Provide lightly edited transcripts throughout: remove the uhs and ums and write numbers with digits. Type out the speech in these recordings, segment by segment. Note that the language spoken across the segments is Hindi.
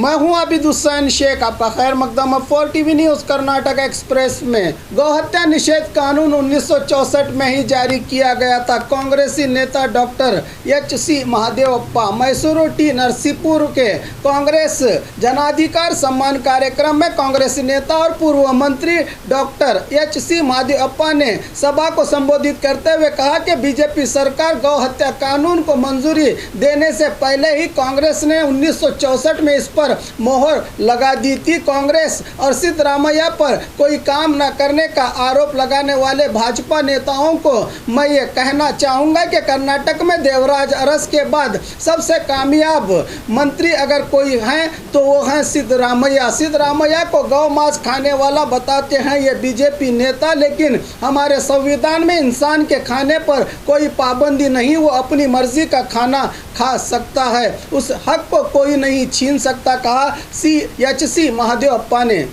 मैं हूं आबिद हुसैन शेख, आपका खैर मकदम अब 4 टीवी न्यूज़ कर्नाटक एक्सप्रेस में। गौहत्या निषेध कानून 1964 में ही जारी किया गया था। कांग्रेसी नेता डॉक्टर एच.सी. महादेवप्पा मैसूरू टी नरसीपुर के कांग्रेस जनाधिकार सम्मान कार्यक्रम में कांग्रेसी नेता और पूर्व मंत्री डॉक्टर एच.सी. महादेवप्पा ने सभा को संबोधित करते हुए कहा कि बीजेपी सरकार गौहत्या कानून को मंजूरी देने से पहले ही कांग्रेस ने 1964 में इस पर मोहर लगा दी थी। कांग्रेस और सिद्धरामैया पर कोई काम न करने का आरोप लगाने वाले भाजपा नेताओं को मैं ये कहना चाहूँगा कि कर्नाटक में देवराज अरस के बाद सबसे कामयाब मंत्री अगर कोई हैं तो वो हैं सिद्धरामैया। सिद्धरामैया को गौ मांस खाने वाला बताते हैं ये बीजेपी नेता, लेकिन हमारे संविधान में इंसान के खाने पर कोई पाबंदी नहीं, वो अपनी मर्जी का खाना खा सकता है, उस हक को कोई नहीं छीन सकता, कहा एच.सी. महादेवप्पा ने।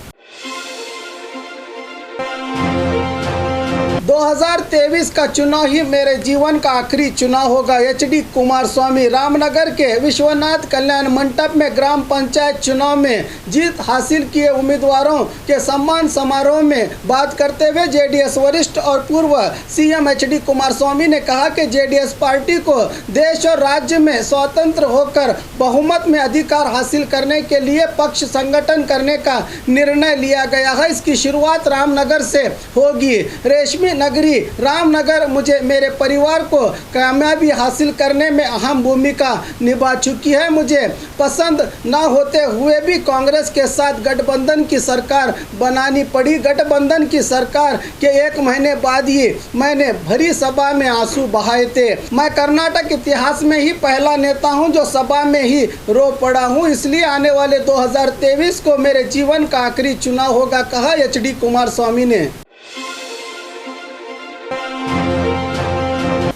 2023 का चुनाव ही मेरे जीवन का आखिरी चुनाव होगा। एच.डी. कुमारस्वामी रामनगर के विश्वनाथ कल्याण मंडप में ग्राम पंचायत चुनाव में जीत हासिल किए उम्मीदवारों के सम्मान समारोह में बात करते हुए जेडीएस वरिष्ठ और पूर्व सीएम एच.डी. कुमारस्वामी ने कहा कि जेडीएस पार्टी को देश और राज्य में स्वतंत्र होकर बहुमत में अधिकार हासिल करने के लिए पक्ष संगठन करने का निर्णय लिया गया है। इसकी शुरुआत रामनगर से होगी। रेशमी नगरी रामनगर मुझे मेरे परिवार को कामयाबी हासिल करने में अहम भूमिका निभा चुकी है। मुझे पसंद न होते हुए भी कांग्रेस के साथ गठबंधन की सरकार बनानी पड़ी। गठबंधन की सरकार के 1 महीने बाद ही मैंने भरी सभा में आंसू बहाए थे। मैं कर्नाटक इतिहास में ही पहला नेता हूं जो सभा में ही रो पड़ा हूं, इसलिए आने वाले 2023 को मेरे जीवन का आखिरी चुनाव होगा, कहा एच.डी. कुमारस्वामी ने।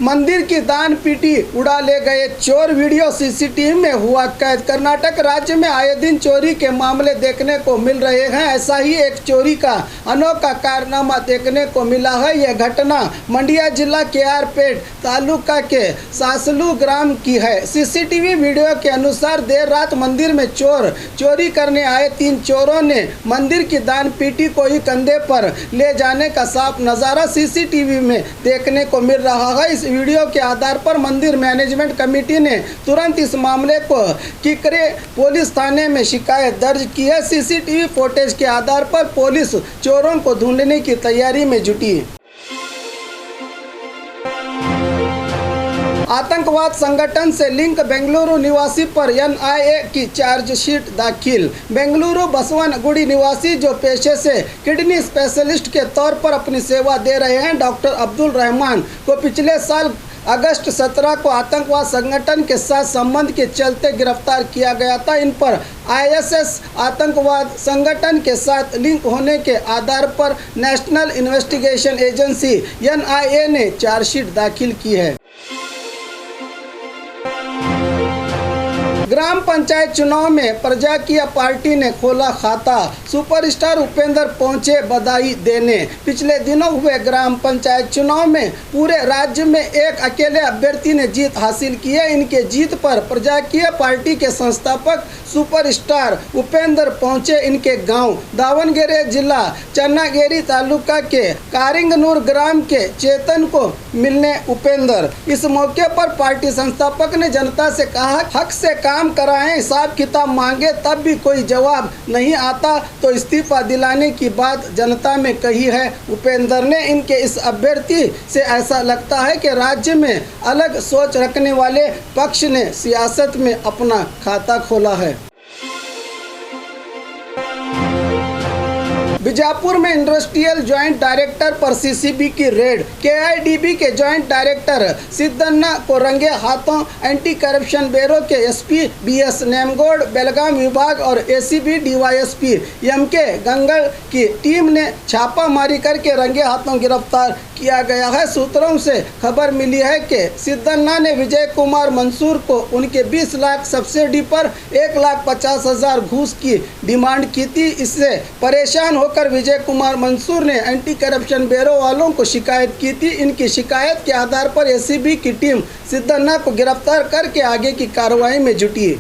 मंदिर की दान पीटी उड़ा ले गए चोर, वीडियो सीसीटीवी में हुआ कैद। कर्नाटक राज्य में आए दिन चोरी के मामले देखने को मिल रहे हैं। ऐसा ही एक चोरी का अनोखा कारनामा देखने को मिला है। यह घटना मंडिया जिला के आरपेट तालुका के सासलू ग्राम की है। सीसीटीवी वीडियो के अनुसार देर रात मंदिर में चोरी करने आए 3 चोरों ने मंदिर की दान पीटी को ही कंधे पर ले जाने का साफ नज़ारा सीसीटीवी में देखने को मिल रहा है। इस वीडियो के आधार पर मंदिर मैनेजमेंट कमेटी ने तुरंत इस मामले को किकरे पुलिस थाने में शिकायत दर्ज की है। सीसीटीवी फुटेज के आधार पर पुलिस चोरों को ढूंढने की तैयारी में जुटी। आतंकवाद संगठन से लिंक बेंगलुरु निवासी पर एनआईए की चार्जशीट दाखिल। बेंगलुरु बसवनगुड़ी निवासी जो पेशे से किडनी स्पेशलिस्ट के तौर पर अपनी सेवा दे रहे हैं, डॉक्टर अब्दुल रहमान को पिछले साल अगस्त 17 को आतंकवाद संगठन के साथ संबंध के चलते गिरफ्तार किया गया था। इन पर आईएसएस आतंकवाद संगठन के साथ लिंक होने के आधार पर नेशनल इन्वेस्टिगेशन एजेंसी एनआईए ने चार्जशीट दाखिल की है। ग्राम पंचायत चुनाव में प्रजाकीय पार्टी ने खोला खाता, सुपरस्टार उपेंद्र पहुंचे बधाई देने। पिछले दिनों हुए ग्राम पंचायत चुनाव में पूरे राज्य में एक अकेले अभ्यर्थी ने जीत हासिल की है। इनके जीत पर प्रजाकीय पार्टी के संस्थापक सुपरस्टार उपेंद्र पहुंचे इनके गांव दावणगेरे जिला चन्नागेरी तालुका के कारिंगनूर ग्राम के चेतन को मिलने उपेंद्र। इस मौके पर पार्टी संस्थापक ने जनता से कहा, हक से काम कराएं, हिसाब किताब मांगे तब भी कोई जवाब नहीं आता तो इस्तीफा दिलाने की बात जनता में कही है। उपेंद्र ने इनके इस अभ्यर्थी से ऐसा लगता है कि राज्य में अलग सोच रखने वाले पक्ष ने सियासत में अपना खाता खोला है। बीजापुर में इंडस्ट्रियल जॉइंट डायरेक्टर पर सीसीबी की रेड। केआईडीबी के जॉइंट डायरेक्टर सिद्धन्ना को रंगे हाथों एंटी करप्शन ब्यूरो के एसपी बीएस नेमगौड़ बेलगाम विभाग और एसीबी डीवाईएसपी एमके गंगल की टीम ने छापामारी करके रंगे हाथों गिरफ्तार किया गया है। सूत्रों से खबर मिली है कि सिद्धन्ना ने विजय कुमार मंसूर को उनके 20 लाख सब्सिडी पर 1,50,000 घूस की डिमांड की थी। इससे परेशान होकर विजय कुमार मंसूर ने एंटी करप्शन ब्यूरो वालों को शिकायत की थी। इनकी शिकायत के आधार पर एसीबी की टीम सिद्धन्ना को गिरफ्तार करके आगे की कार्रवाई में जुटी।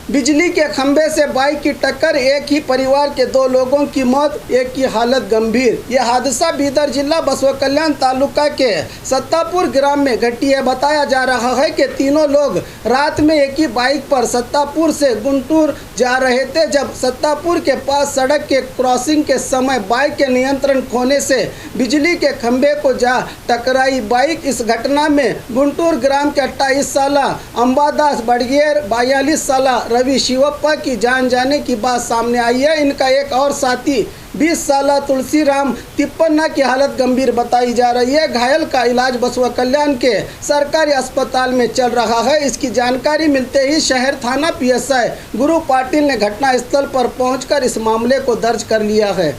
बिजली के खंभे से बाइक की टक्कर, एक ही परिवार के 2 लोगों की मौत, एक की हालत गंभीर। यह हादसा बीदर जिला बसवा कल्याण तालुका के सत्तापुर ग्राम में घटी है। बताया जा रहा है कि तीनों लोग रात में एक ही बाइक पर सत्तापुर से गुंटूर जा रहे थे। जब सत्तापुर के पास सड़क के क्रॉसिंग के समय बाइक के नियंत्रण खोने से बिजली के खंभे को जा टकराई बाइक। इस घटना में गुंटूर ग्राम के 28 साल अंबादास बड़गेर, 42 साल रवि शिवप्पा की जान जाने की बात सामने आई है। इनका एक और साथी 20 साल तुलसीराम तिप्पन्ना की हालत गंभीर बताई जा रही है। घायल का इलाज बसवा कल्याण के सरकारी अस्पताल में चल रहा है। इसकी जानकारी मिलते ही शहर थाना PSI गुरु पाटिल ने घटनास्थल पर पहुंचकर इस मामले को दर्ज कर लिया है।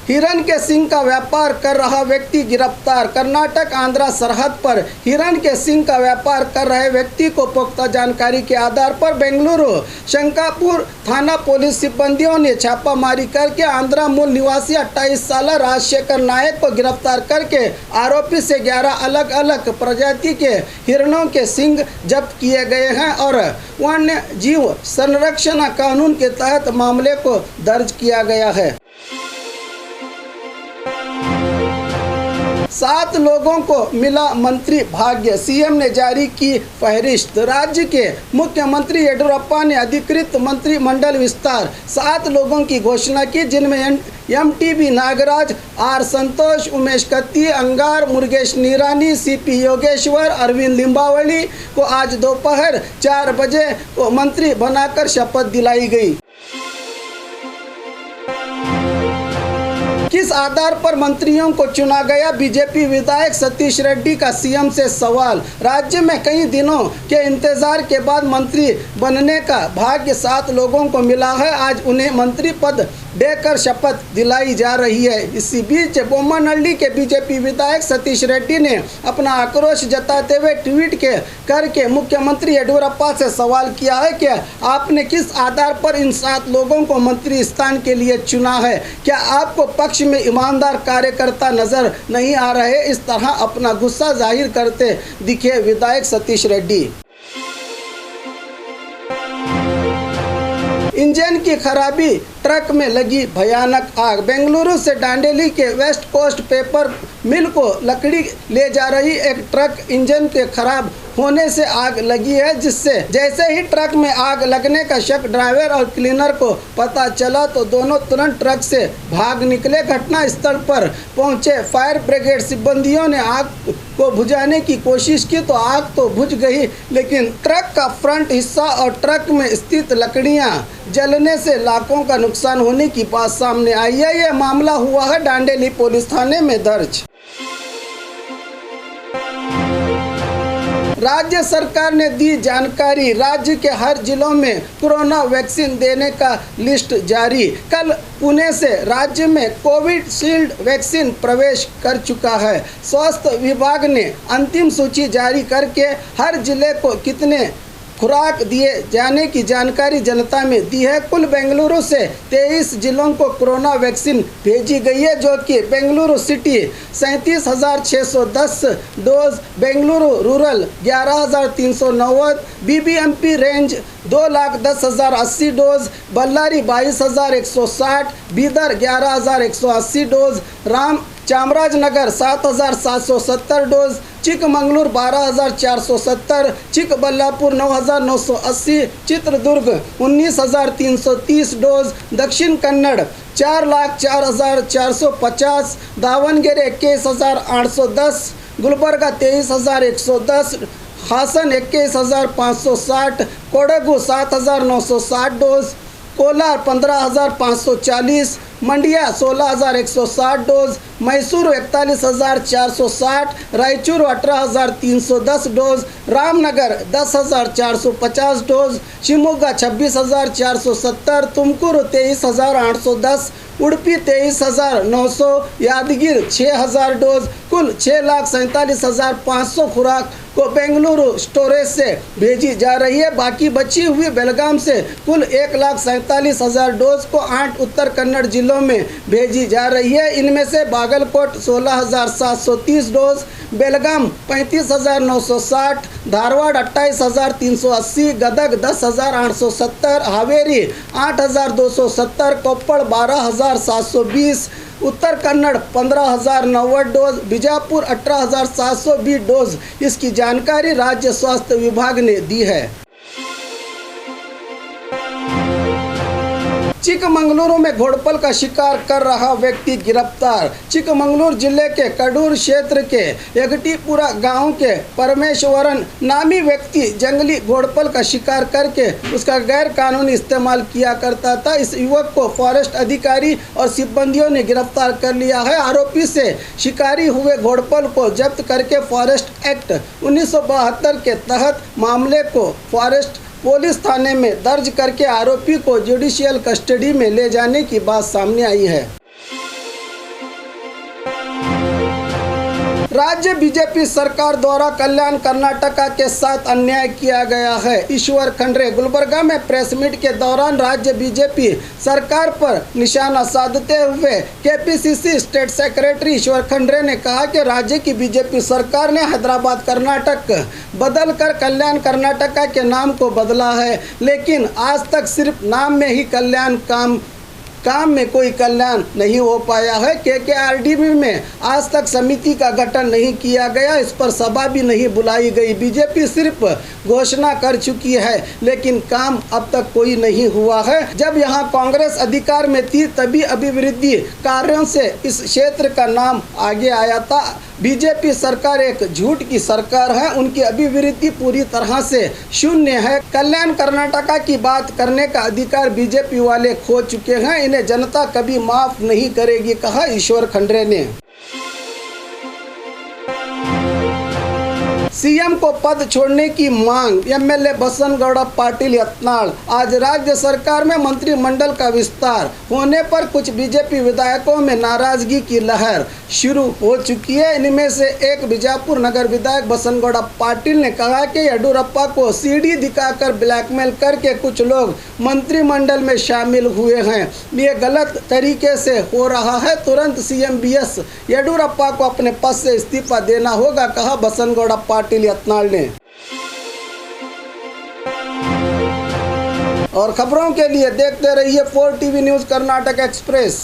हिरण के सींग का व्यापार कर रहा व्यक्ति गिरफ्तार। कर्नाटक आंध्रा सरहद पर हिरण के सींग का व्यापार कर रहे व्यक्ति को पुख्ता जानकारी के आधार पर बेंगलुरु शंकापुर थाना पुलिस सिब्बंदियों ने छापामारी करके आंध्रा मूल निवासी 28 साल राजशेखर नायक को गिरफ्तार करके आरोपी से 11 अलग अलग प्रजाति के हिरणों के सींग जब्त किए गए हैं और वन्य जीव संरक्षण कानून के तहत मामले को दर्ज किया गया है। 7 लोगों को मिला मंत्री भाग्य, सीएम ने जारी की फहरिस्त। राज्य के मुख्यमंत्री येडियुरप्पा ने अधिकृत मंत्रिमंडल विस्तार 7 लोगों की घोषणा की, जिनमें MTB नागराज, R संतोष, उमेश कत्ती, अंगार, मुरुगेश निरानी, CP योगेश्वर, अरविंद लिंबावली को आज दोपहर 4 बजे को मंत्री बनाकर शपथ दिलाई गई। किस आधार पर मंत्रियों को चुना गया? बीजेपी विधायक सतीश रेड्डी का सीएम से सवाल। राज्य में कई दिनों के इंतजार के बाद मंत्री बनने का भाग्य 7 लोगों को मिला है। आज उन्हें मंत्री पद देकर शपथ दिलाई जा रही है। इसी बीच बोम्मनहल्ली के बीजेपी विधायक सतीश रेड्डी ने अपना आक्रोश जताते हुए ट्वीट करके मुख्यमंत्री येडियुरप्पा से सवाल किया है कि आपने किस आधार पर इन 7 लोगों को मंत्री स्थान के लिए चुना है? क्या आपको पक्ष में ईमानदार कार्यकर्ता नजर नहीं आ रहे? इस तरह अपना गुस्सा जाहिर करते दिखे विधायक सतीश रेड्डी। इंजन की खराबी, ट्रक में लगी भयानक आग। बेंगलुरु से डांडेली के वेस्ट कोस्ट पेपर मिल को लकड़ी ले जा रही एक ट्रक इंजन के खराब होने से आग लगी है, जिससे जैसे ही ट्रक में आग लगने का शक ड्राइवर और क्लीनर को पता चला तो दोनों तुरंत ट्रक से भाग निकले। घटना स्थल पर पहुंचे फायर ब्रिगेड सिब्बंदियों ने आग को बुझाने की कोशिश की तो आग तो बुझ गई, लेकिन ट्रक का फ्रंट हिस्सा और ट्रक में स्थित लकड़ियां जलने से लाखों का नुकसान होने की बात सामने आई है। यह मामला हुआ है डांडेली पुलिस थाने में दर्ज। राज्य सरकार ने दी जानकारी, राज्य के हर जिलों में कोरोना वैक्सीन देने का लिस्ट जारी। कल पुणे से राज्य में कोविशील्ड वैक्सीन प्रवेश कर चुका है। स्वास्थ्य विभाग ने अंतिम सूची जारी करके हर जिले को कितने खुराक दिए जाने की जानकारी जनता में दी है। कुल बेंगलुरु से 23 जिलों को कोरोना वैक्सीन भेजी गई है, जो कि Bengaluru city 37,610 dose, Bengaluru rural 11,390, BBMP range 2,10,080 dose, Ballari 22,160, Bidar 11,180 dose, Chamarajanagar 7,770 dose, Chikmagaluru 12,470, Chikballapur 9,980, Chitradurga 19,330 dose, Dakshina Kannada 4,04,450, Davangere 21,810, Gulbarga 23,110, Hassan 21,560, Kodagu 7,960 dose, Kolar 15,540, Mandya 16,160 dose, Mysore 41,460, Raichur 18,310 dose, Ramanagara 10,450 dose, Shimoga 26,470, Tumakuru 23,810, Udupi 23,900, Yadgir 6,000 dose, कुल 6,47,500 खुराक को बेंगलुरु स्टोरेज से भेजी जा रही है। बाकी बची हुई बेलगाम से कुल 1,47,000 डोज को 8 उत्तर कन्नड़ जिलों में भेजी जा रही है। इनमें से बागलकोट 16,730 डोज, बेलगाम 35,960, धारवाड़ 28,380, गदग 10,870, हावेरी 8,270, कोप्पड़ 12,720, उत्तर कन्नड़ 15,090 डोज, बीजापुर 18,720 डोज। इसकी जानकारी राज्य स्वास्थ्य विभाग ने दी है। चिकमंगलुरु में घोड़पल का शिकार कर रहा व्यक्ति गिरफ्तार। चिकमंगलुरु जिले के कडूर क्षेत्र के एगटीपुरा गांव के परमेश्वरन नामी व्यक्ति जंगली घोड़पल का शिकार करके उसका गैर कानूनी इस्तेमाल किया करता था। इस युवक को फॉरेस्ट अधिकारी और सिब्बंदियों ने गिरफ्तार कर लिया है। आरोपी से शिकारी हुए घोड़पल को जब्त करके फॉरेस्ट एक्ट 1972 के तहत मामले को फॉरेस्ट पुलिस थाने में दर्ज करके आरोपी को जुडिशियल कस्टडी में ले जाने की बात सामने आई है। राज्य बीजेपी सरकार द्वारा कल्याण कर्नाटका के साथ अन्याय किया गया है। ईश्वर खंड्रे गुलबर्गा में प्रेस मीट के दौरान राज्य बीजेपी सरकार पर निशाना साधते हुए केपीसीसी स्टेट सेक्रेटरी ईश्वर खंड्रे ने कहा कि राज्य की बीजेपी सरकार ने हैदराबाद कर्नाटक बदलकर कल्याण कर्नाटका के नाम को बदला है, लेकिन आज तक सिर्फ नाम में ही कल्याण काम में कोई कल्याण नहीं हो पाया है। केकेआरडीबी में आज तक समिति का गठन नहीं किया गया, इस पर सभा भी नहीं बुलाई गई। बीजेपी सिर्फ घोषणा कर चुकी है, लेकिन काम अब तक कोई नहीं हुआ है। जब यहां कांग्रेस अधिकार में थी तभी अभिवृद्धि कार्यों से इस क्षेत्र का नाम आगे आया था। बीजेपी सरकार एक झूठ की सरकार है, उनकी अभिवृद्धि पूरी तरह से शून्य है। कल्याण कर्नाटका की बात करने का अधिकार बीजेपी वाले खो चुके हैं, इन्हें जनता कभी माफ नहीं करेगी, कहा ईश्वर खंड्रे ने। सीएम को पद छोड़ने की मांग, एमएलए बसनगौड़ा पाटिल यत्नाल। आज राज्य सरकार में मंत्रिमंडल का विस्तार होने पर कुछ बीजेपी विधायकों में नाराजगी की लहर शुरू हो चुकी है। इनमें से एक बीजापुर नगर विधायक बसनगौड़ा पाटिल ने कहा कि येडियुरप्पा को सीडी दिखाकर ब्लैकमेल करके कुछ लोग मंत्रिमंडल में शामिल हुए हैं। ये गलत तरीके से हो रहा है, तुरंत सीएम बीएस येडियुरप्पा को अपने पद से इस्तीफा देना होगा, कहा बसनगौड़ा पाटिल यत्नाल ने। और खबरों के लिए देखते रहिए 4 टीवी न्यूज़ कर्नाटक एक्सप्रेस।